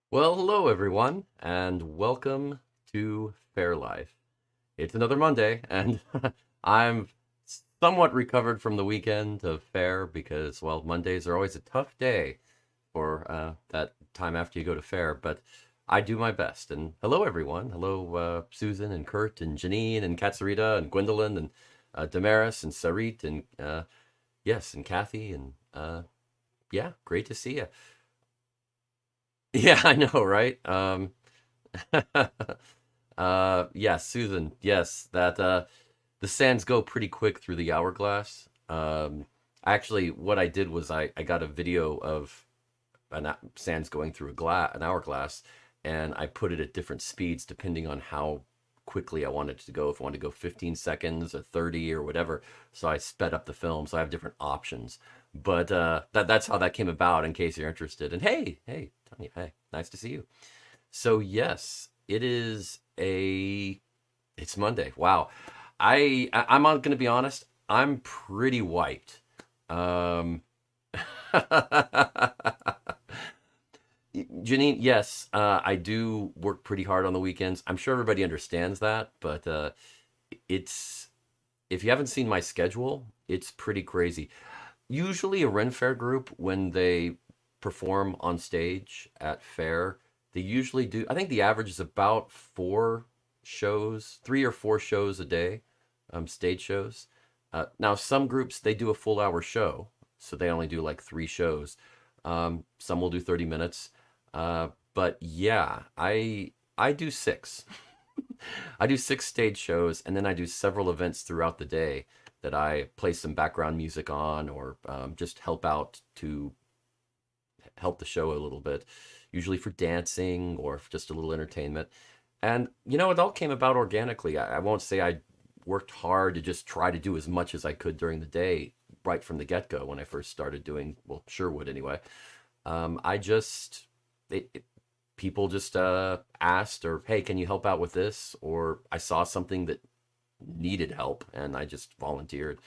Well, hello everyone, and welcome to Fair Life. It's another Monday, and I'm somewhat recovered from the weekend of Fair because, well, Mondays are always a tough day for that time after you go to Fair, but I do my best. And hello everyone. Hello, Susan and Kurt and Janine and Katsarita and Gwendolyn and Damaris and Sarit and yes, and Kathy and yeah, great to see you. Yeah, I know, right? Yes, Susan. Yes, that the sands go pretty quick through the hourglass. Actually, what I did was I got a video of sands going through an hourglass, and I put it at different speeds depending on how quickly I wanted it to go. If I wanted to go 15 seconds or 30 or whatever, so I sped up the film. So I have different options. But that's how that came about. In case you're interested. And hey, Tanya, hey, nice to see you. So yes, it's Monday. Wow. I'm going to be honest, I'm pretty wiped. Um Janine, yes, I do work pretty hard on the weekends. I'm sure everybody understands that, but it's if you haven't seen my schedule, it's pretty crazy. Usually a Ren Fair group, when they perform on stage at Fair, they usually do, I think the average is about 4 shows, 3 or 4 shows a day, stage shows. Now some groups, they do a full hour show, so they only do like 3 shows. Some will do 30 minutes. But yeah, I do six. I do 6 stage shows, and then I do several events throughout the day that I play some background music on, or just help out to help the show a little bit, usually for dancing or just a little entertainment. And it all came about organically. I won't say I worked hard to just try to do as much as I could during the day right from the get go when I first started doing, well, Sherwood anyway. I just, it, people just asked, or hey, can you help out with this? Or I saw something that needed help and I just volunteered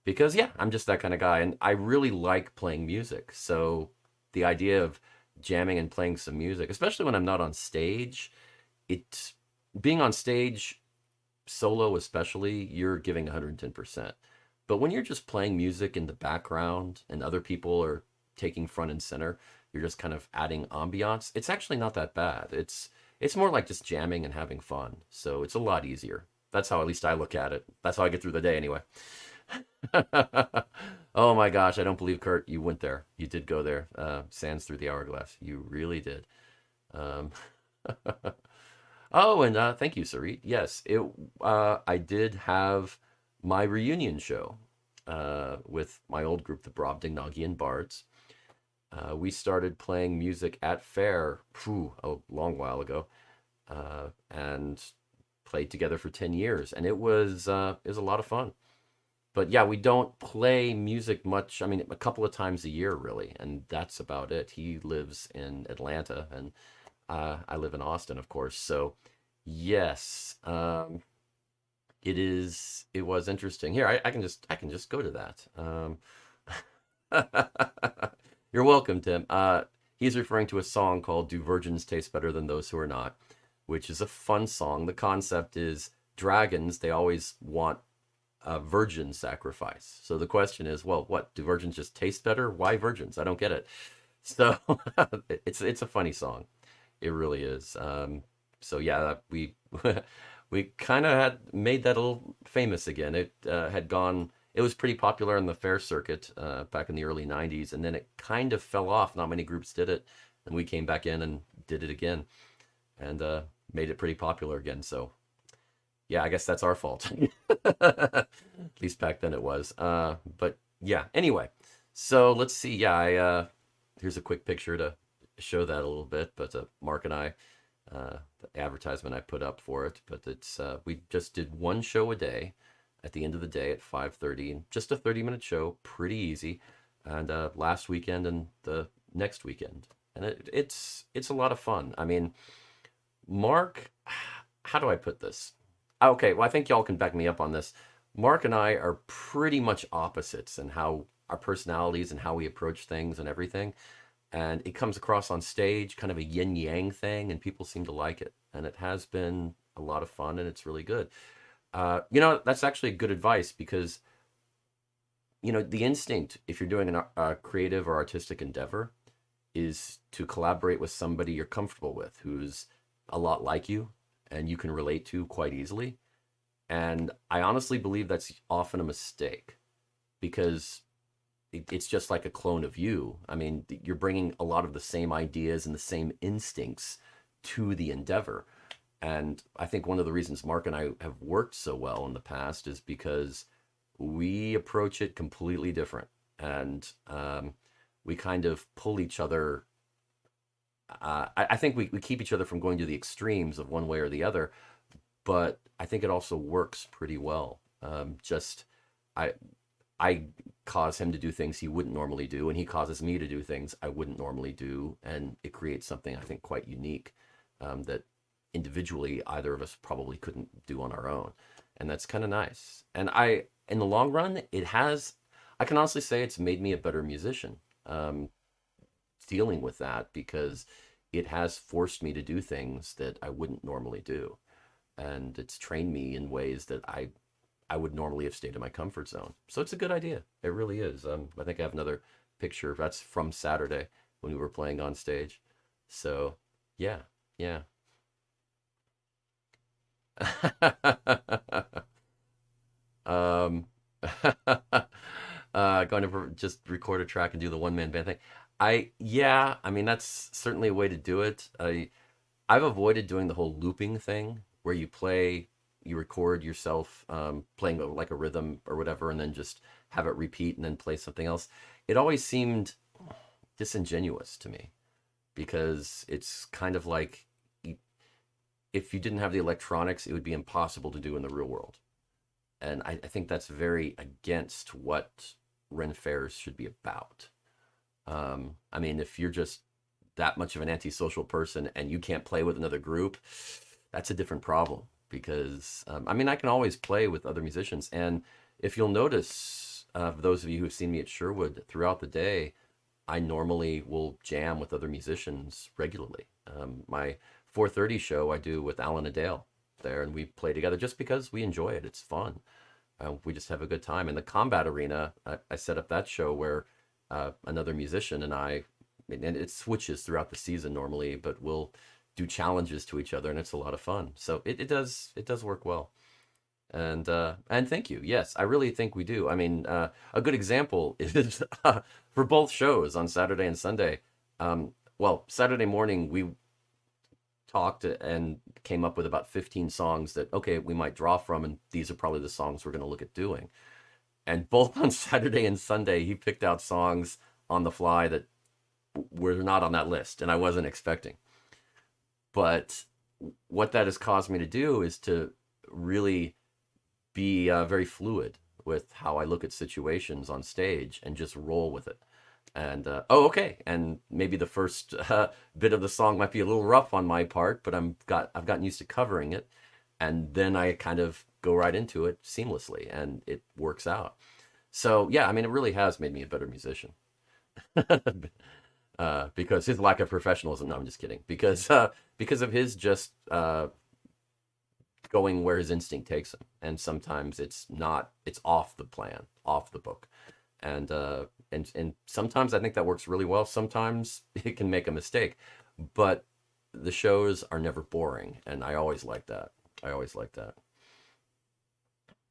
because yeah, I'm just that kind of guy, and I really like playing music. So the idea of jamming and playing some music, especially when I'm not on stage, it being on stage solo especially, you're giving 110%. But when you're just playing music in the background and other people are taking front and center, you're just kind of adding ambiance. It's actually not that bad. It's more like just jamming and having fun. So it's a lot easier. That's how at least I look at it. That's how I get through the day anyway. Oh my gosh, I don't believe Kurt, you went there. You did go there. Sands through the hourglass. You really did. Um, oh, and thank you, Sarit. Yes, it. I did have my reunion show with my old group, the Brobdingnagian Bards. We started playing music at Fair a long while ago, and played together for 10 years, and it was a lot of fun. But yeah, we don't play music much. I mean, a couple of times a year, really, and that's about it. He lives in Atlanta, and I live in Austin, of course. So yes, it was interesting. Here, I can just go to that. You're welcome, Tim. He's referring to a song called "Do Virgins Taste Better Than Those Who Are Not," which is a fun song. The concept is dragons. They always want a virgin sacrifice. So the question is, well, what do virgins just taste better? Why virgins? I don't get it. So it's a funny song. It really is. So yeah, we we kind of had made that a little famous again. It had gone. It was pretty popular in the fair circuit back in the early '90s, and then it kind of fell off. Not many groups did it, and we came back in and did it again, and made it pretty popular again. So yeah, I guess that's our fault. At least back then it was. But yeah, anyway. So let's see. Yeah, I here's a quick picture to show that a little bit. But Mark and I, the advertisement I put up for it. But it's we just did one show a day at the end of the day at 5:30, and just a 30-minute show, pretty easy. And last weekend and the next weekend, and it's a lot of fun. I mean, Mark, how do I put this? Okay, well, I think y'all can back me up on this. Mark and I are pretty much opposites in how our personalities and how we approach things and everything. and it comes across on stage kind of a yin yang thing, and people seem to like it. And it has been a lot of fun, and it's really good. That's actually good advice because the instinct, if you're doing a creative or artistic endeavor, is to collaborate with somebody you're comfortable with, who's a lot like you and you can relate to quite easily. And I honestly believe that's often a mistake because it's just like a clone of you. I mean, you're bringing a lot of the same ideas and the same instincts to the endeavor. And I think one of the reasons Mark and I have worked so well in the past is because we approach it completely different. And we kind of pull each other. I think we keep each other from going to the extremes of one way or the other, but I think it also works pretty well. Just I I cause him to do things he wouldn't normally do, and he causes me to do things I wouldn't normally do, and it creates something I think quite unique that individually either of us probably couldn't do on our own, and that's kind of nice. And in the long run, I can honestly say it's made me a better musician. Um, Dealing with that because it has forced me to do things that I wouldn't normally do, and it's trained me in ways that I would normally have stayed in my comfort zone. So it's a good idea. It really is. I think I have another picture that's from Saturday when we were playing on stage. So yeah, yeah. um, going to just record a track and do the one man band thing. Yeah, I mean that's certainly a way to do it. I've avoided doing the whole looping thing where you record yourself playing like a rhythm or whatever, and then just have it repeat and then play something else. It always seemed disingenuous to me because it's kind of like if you didn't have the electronics, it would be impossible to do in the real world. And I think that's very against what Ren Fairs should be about. I mean, if you're just that much of an antisocial person and you can't play with another group, that's a different problem. Because I mean, I can always play with other musicians, and if you'll notice, those of you who've seen me at Sherwood throughout the day, I normally will jam with other musicians regularly. My 4:30 show I do with Alan Adale there, and we play together just because we enjoy it. It's fun. We just have a good time. In the Combat Arena, I set up that show where another musician and and it switches throughout the season normally, but we'll do challenges to each other, and it's a lot of fun. So it does work well. And thank you. Yes, I really think we do. I mean, a good example is for both shows on Saturday and Sunday. Well, Saturday morning we talked and came up with about 15 songs that okay we might draw from, and these are probably the songs we're going to look at doing. And both on Saturday and Sunday, he picked out songs on the fly that were not on that list, and I wasn't expecting. But what that has caused me to do is to really be very fluid with how I look at situations on stage and just roll with it. And oh, okay. And maybe the first bit of the song might be a little rough on my part, but I've gotten used to covering it, and then I kind of go right into it seamlessly, and it works out. So yeah, I mean, it really has made me a better musician. Because his lack of professionalism. No, I'm just kidding. Because of his just going where his instinct takes him, and sometimes it's off the plan, off the book, and sometimes I think that works really well. Sometimes it can make a mistake, but the shows are never boring, and I always like that. I always like that.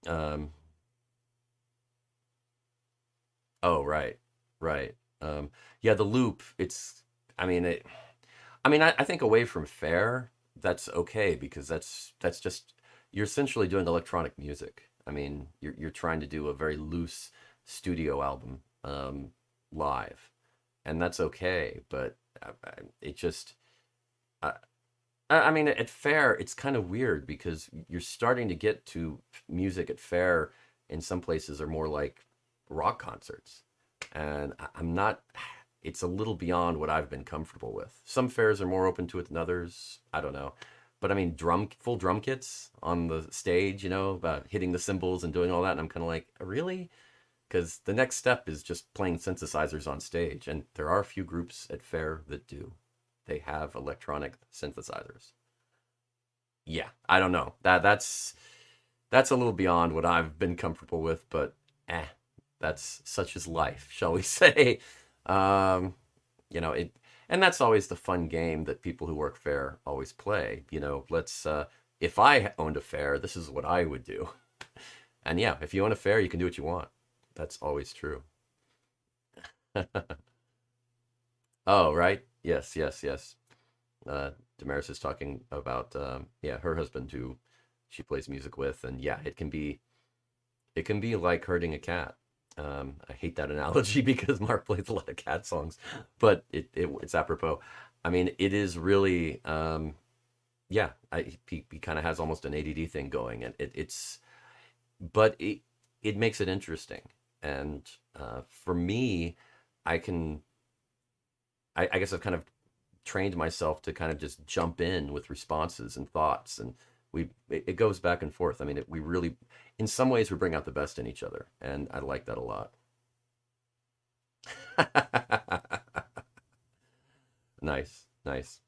Um, oh, right, right. Yeah, the loop. I mean, I think away from Faire, that's okay because that's just you're essentially doing electronic music. I mean, you're trying to do a very loose studio album live, and that's okay. But it just, I, I mean, at Faire, it's kind of weird because you're starting to get to music at Faire. In some places, are more like rock concerts, and I'm not. It's a little beyond what I've been comfortable with. Some fairs are more open to it than others. I don't know, but I mean, full drum kits on the stage, hitting the cymbals and doing all that, and I'm kind of like, really? because the next step is just playing synthesizers on stage, and there are a few groups at Faire that do. They have electronic synthesizers. Yeah, I don't know. That's a little beyond what I've been comfortable with, but eh, that's such is life, shall we say? Um, it, and that's always the fun game that people who work Faire always play. Let's if I owned a Faire, this is what I would do. And yeah, if you own a Faire, you can do what you want. That's always true. Oh, right. Yes, yes, yes. Damaris is talking about yeah, her husband who she plays music with, and yeah, it can be like herding a cat. I hate that analogy because Mark plays a lot of cat songs, but it's apropos. I mean, it is really yeah. He kind of has almost an ADD thing going, and but it makes it interesting. And for me, I can I guess I've kind of trained myself to kind of just jump in with responses and thoughts, and it goes back and forth. I mean, we really, in some ways, we bring out the best in each other, and I like that a lot. Nice, nice.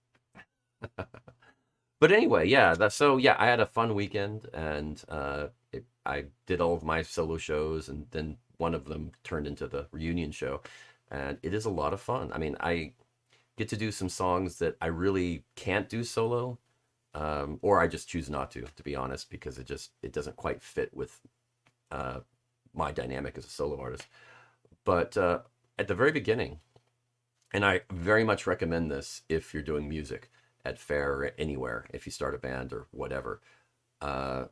But anyway, yeah. So yeah, I had a fun weekend, and I did all of my solo shows, and then one of them turned into the reunion show, and it is a lot of fun. I mean, I get to do some songs that I really can't do solo, or I just choose not to be honest, because it doesn't quite fit with uh, my dynamic as a solo artist. But at the very beginning, and I very much recommend this if you're doing music at Faire or anywhere, if you start a band or whatever. Uh,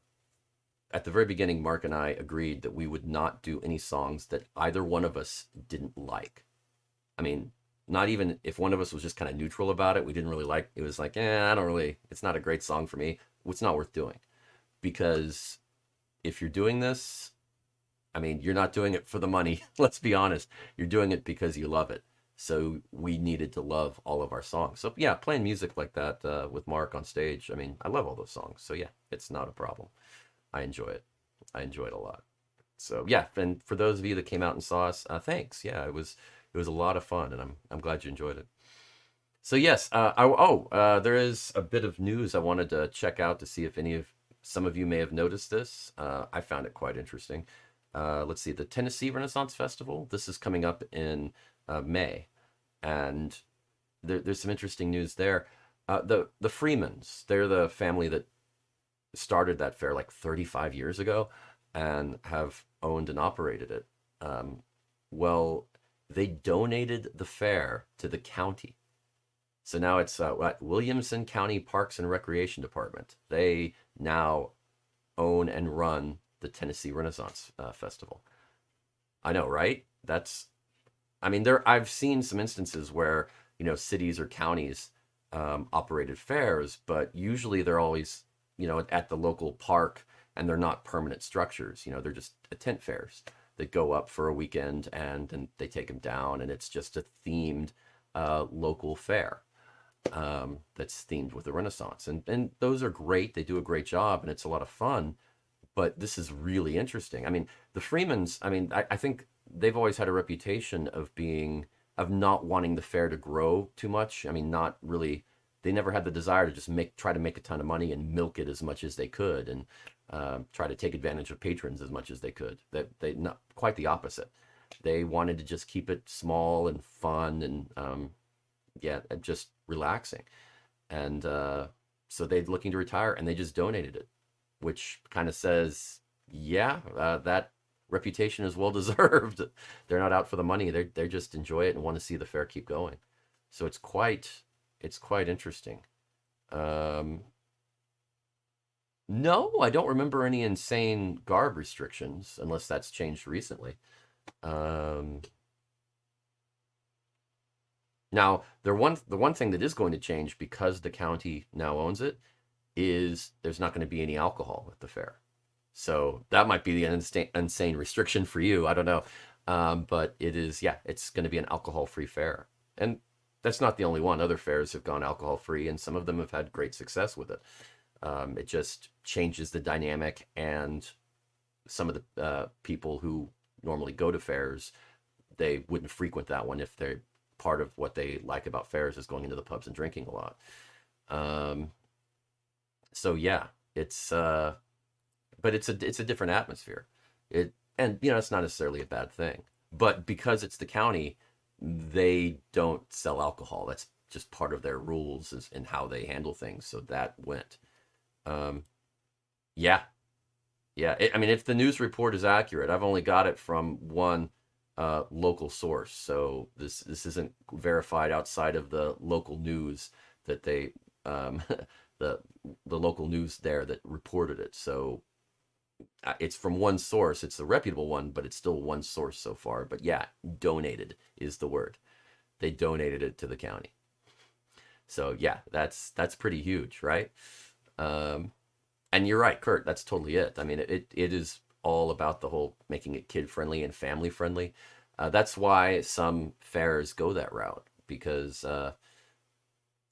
at the very beginning, Mark and I agreed that we would not do any songs that either one of us didn't like. I mean, not even if one of us was just kind of neutral about it, we didn't really like it. Was like, I don't really, it's not a great song for me. It's not worth doing. Because if you're doing this, I mean, you're not doing it for the money. Let's be honest. You're doing it because you love it. So we needed to love all of our songs. So yeah, playing music like that with Mark on stage, I mean, I love all those songs. So yeah, it's not a problem. I enjoy it. I enjoy it a lot. So yeah, and for those of you that came out and saw us, thanks. Yeah, it was a lot of fun, and I'm glad you enjoyed it. So yes, there is a bit of news I wanted to check out to see if some of you may have noticed this. I found it quite interesting. Let's see, the Tennessee Renaissance Festival. This is coming up in May, and there's some interesting news there. The Freemans, they're the family that started that fair like 35 years ago, and have owned and operated it. Well, they donated the fair to the county. So now it's Williamson County Parks and Recreation Department. They now own and run the Tennessee Renaissance Festival. I know, right? I mean, I've seen some instances where, cities or counties operated fairs, but usually they're always, at the local park, and they're not permanent structures. They're just tent fairs that go up for a weekend, and then they take them down, and it's just a themed local fair that's themed with the Renaissance. And those are great. They do a great job, and it's a lot of fun. But this is really interesting. I mean, the Freemans, I mean, I think they've always had a reputation of not wanting the fair to grow too much. I mean, not really. They never had the desire to just try to make a ton of money and milk it as much as they could, and try to take advantage of patrons as much as they could. They not quite the opposite. They wanted to just keep it small and fun, and yeah, and just relaxing. And so they're looking to retire, and they just donated it, which kind of says, yeah, that reputation is well deserved. They're not out for the money. They just enjoy it and want to see the fair keep going. So it's quite interesting. Um, no, I don't remember any insane garb restrictions, unless that's changed recently. Um, Now, the one thing that is going to change, because the county now owns it, is there's not going to be any alcohol at the fair. So that might be the insane restriction for you. I don't know. But it is, yeah, it's going to be an alcohol-free fair. And that's not the only one. Other fairs have gone alcohol-free, and some of them have had great success with it. It just changes the dynamic, and some of the people who normally go to fairs, they wouldn't frequent that one if they're part of what they like about fairs is going into the pubs and drinking a lot. Um, so yeah, it's but it's a different atmosphere. It and it's not necessarily a bad thing, but because it's the county, they don't sell alcohol. That's just part of their rules is in how they handle things. So that went. Um, yeah, yeah. I mean, if the news report is accurate, I've only got it from one local source, so this isn't verified outside of the local news that they the the local news there that reported it. So it's from one source. It's a reputable one, but it's still one source so far. But yeah, donated is the word. They donated it to the county. So yeah, that's pretty huge, right? Um, and you're right, Kurt. That's totally it. I mean, it is all about the whole making it kid friendly and family friendly. That's why some fairs go that route because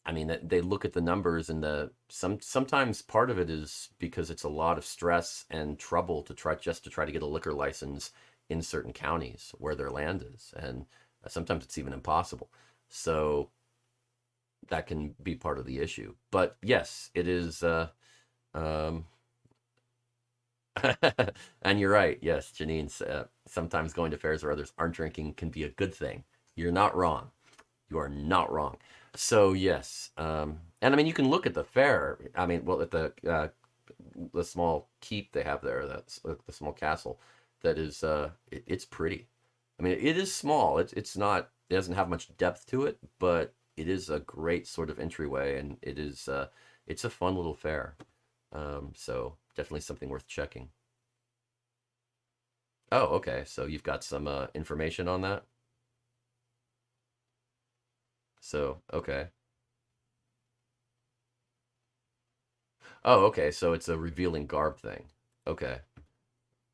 I mean, they look at the numbers and sometimes part of it is because it's a lot of stress and trouble to try to get a liquor license in certain counties where their land is, and sometimes it's even impossible. So that can be part of the issue. But yes, it is. Um, and you're right. Yes, Janine. Sometimes going to fairs where others aren't drinking can be a good thing. You're not wrong. You are not wrong. So yes, and I mean you can look at the fair. I mean, well, at the small keep they have there, that's the small castle. That is, it's pretty. I mean, it is small. It's not. It doesn't have much depth to it, but it is a great sort of entryway, and it's a fun little fair. So definitely something worth checking. Oh, okay. So you've got some information on that. So okay. Oh, okay. So it's a revealing garb thing. Okay.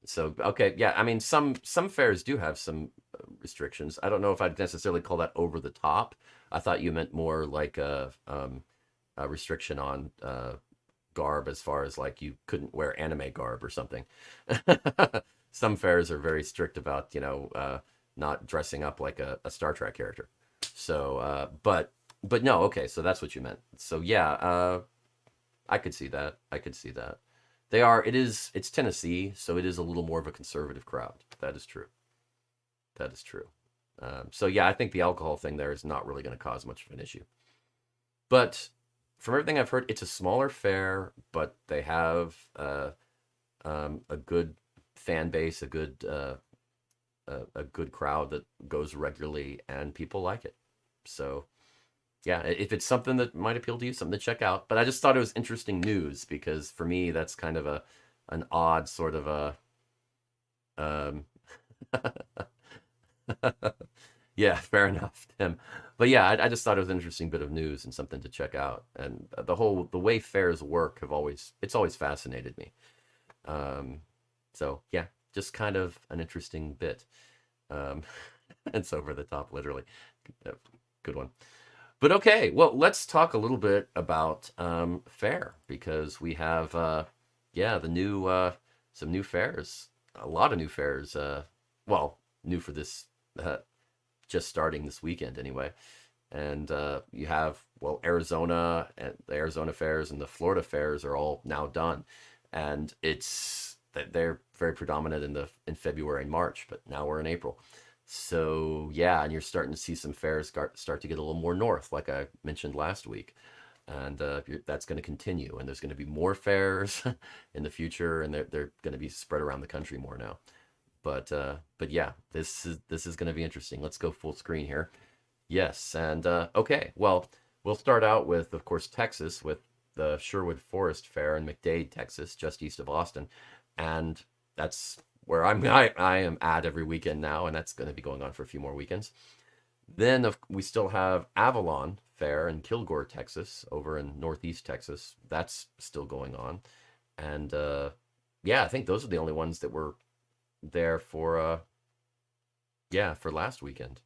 So okay, yeah. I mean, some fairs do have some restrictions. I don't know if I'd necessarily call that over the top. I thought you meant more like a restriction on garb, as far as like you couldn't wear anime garb or something. Some fairs are very strict about not dressing up like a Star Trek character. So, but no, okay. So that's what you meant. So yeah, I could see that. I could see that. They are. It's Tennessee, so it is a little more of a conservative crowd. That is true. That is true. So yeah, I think the alcohol thing there is not really going to cause much of an issue. But from everything I've heard, it's a smaller fair, but they have a good fan base, a good crowd that goes regularly, and people like it. So yeah, if it's something that might appeal to you, something to check out. But I just thought it was interesting news because for me, that's kind of a an odd sort of a um, yeah, fair enough, Tim. But yeah, I just thought it was an interesting bit of news and something to check out. And the way fairs work it's always fascinated me. Um, so yeah, just kind of an interesting bit. Um, it's over the top, literally. Good one. But okay, well, let's talk a little bit about Faire because we have yeah, the new some new fairs, a lot of new fairs. Well, new for this uh, just starting this weekend anyway. And you have well Arizona and the Arizona fairs and the Florida fairs are all now done, and they're very predominant in February and March, but now we're in April. So yeah, and you're starting to see some fairs start to get a little more north, like I mentioned last week, and that's going to continue. And there's going to be more fairs in the future, and they're going to be spread around the country more now. But yeah, this is going to be interesting. Let's go full screen here. Yes, and okay, well, we'll start out with, of course, Texas with the Sherwood Forest Fair in McDade, Texas, just east of Austin, and that's where I am at every weekend now, and that's going to be going on for a few more weekends. Then we still have Avalon Fair in Kilgore, Texas, over in Northeast Texas. That's still going on, and yeah, I think those are the only ones that were there for yeah, for last weekend.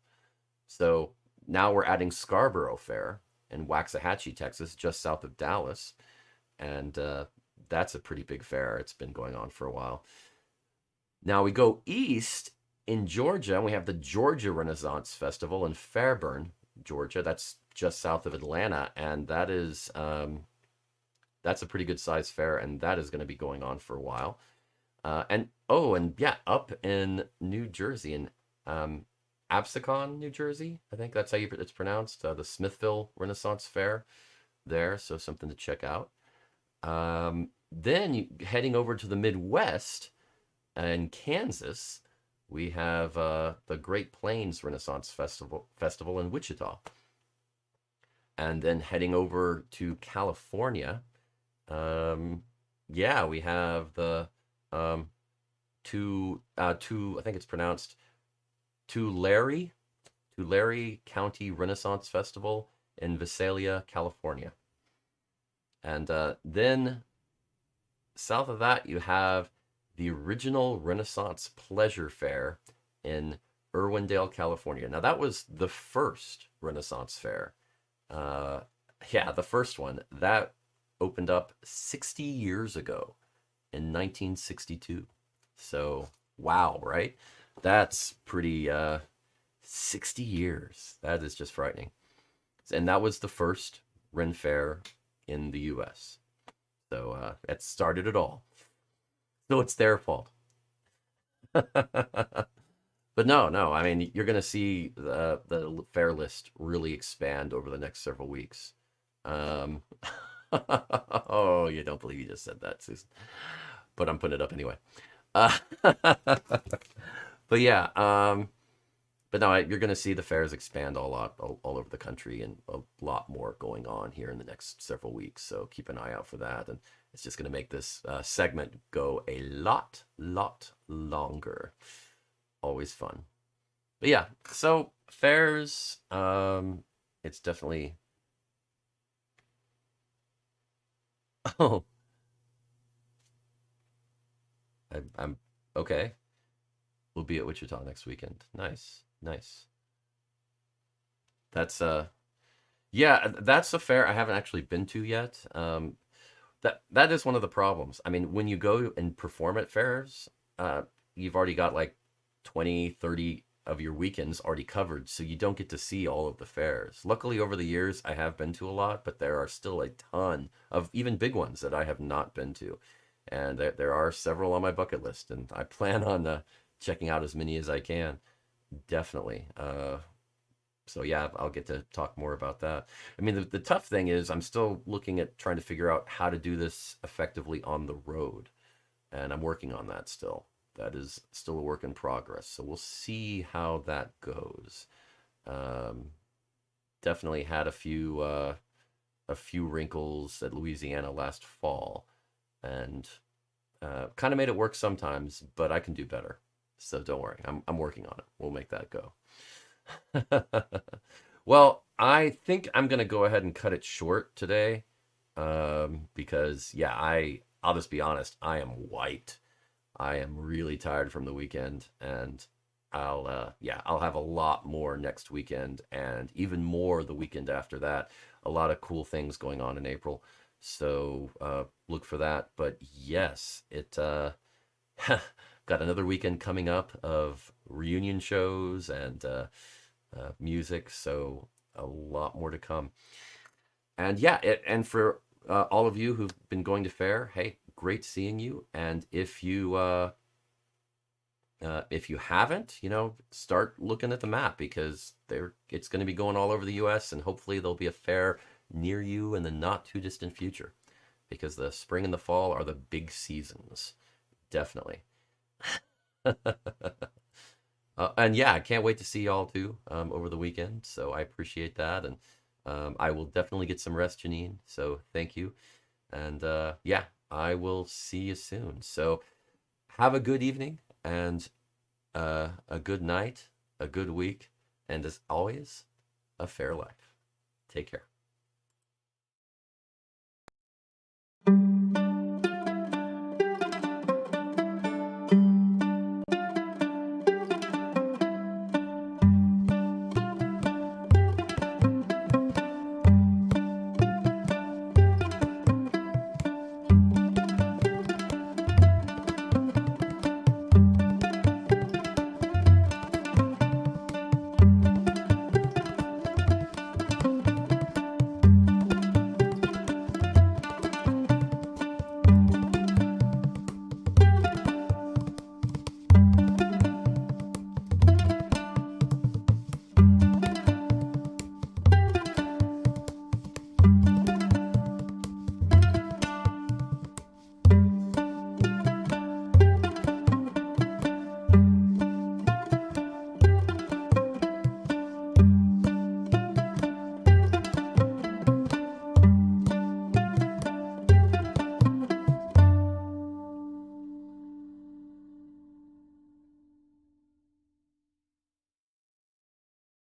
So now we're adding Scarborough Fair in Waxahachie, Texas, just south of Dallas, and that's a pretty big fair. It's been going on for a while. Now we go east in Georgia, we have the Georgia Renaissance Festival in Fairburn, Georgia. That's just south of Atlanta, and that's a pretty good sized fair, and that is going to be going on for a while. And oh, and yeah, up in New Jersey, in Absecon, New Jersey, I think that's how it's pronounced. The Smithville Renaissance Fair there, so something to check out. Then heading over to the Midwest and Kansas, we have the Great Plains Renaissance Festival in Wichita. And then heading over to California, yeah, we have the I think it's pronounced Tulare, Tulare County Renaissance Festival in Visalia, California. And then south of that, you have the original Renaissance Pleasure Fair in Irwindale, California. Now, that was the first Renaissance Fair. Yeah, the first one. That opened up 60 years ago in 1962. So, wow, right? That's pretty, 60 years. That is just frightening. And that was the first Ren Fair in the US. So, it started it all. So it's their fault. But no. I mean, you're going to see the fair list really expand over the next several weeks. Um, oh, you don't believe you just said that, Susan. But I'm putting it up anyway. Uh, but yeah, but no, you're going to see the fairs expand all over the country, and a lot more going on here in the next several weeks. So keep an eye out for that, and it's just going to make this segment go a lot longer. Always fun. But yeah, so fairs, it's definitely. Oh, I'm okay. We'll be at Wichita next weekend. Nice. That's yeah, that's a fair I haven't actually been to yet. That is one of the problems. I mean, when you go and perform at fairs, you've already got like 20, 30 of your weekends already covered, so you don't get to see all of the fairs. Luckily, over the years, I have been to a lot, but there are still a ton of even big ones that I have not been to. And there are several on my bucket list, and I plan on checking out as many as I can. Definitely. So yeah, I'll get to talk more about that. I mean, the tough thing is I'm still looking at trying to figure out how to do this effectively on the road, and I'm working on that still. That is still a work in progress. So we'll see how that goes. Um, Definitely had a few wrinkles at Louisiana last fall, and kind of made it work sometimes, but I can do better. So don't worry, I'm working on it. We'll make that go. Well, I think I'm gonna go ahead and cut it short today, because yeah, I'll just be honest, I am wiped. I am really tired from the weekend, and I'll have a lot more next weekend, and even more the weekend after that. A lot of cool things going on in April, so look for that. But yes, it got another weekend coming up of reunion shows and music, so a lot more to come. And yeah, and for all of you who've been going to fair, hey, great seeing you. And if you haven't, start looking at the map, because it's going to be going all over the U.S., and hopefully there'll be a fair near you in the not too distant future, because the spring and the fall are the big seasons, definitely. And yeah, I can't wait to see y'all too over the weekend. So I appreciate that, and I will definitely get some rest, Janine. So thank you, and yeah, I will see you soon. So have a good evening, and a good night, a good week, and as always, a fair life. Take care.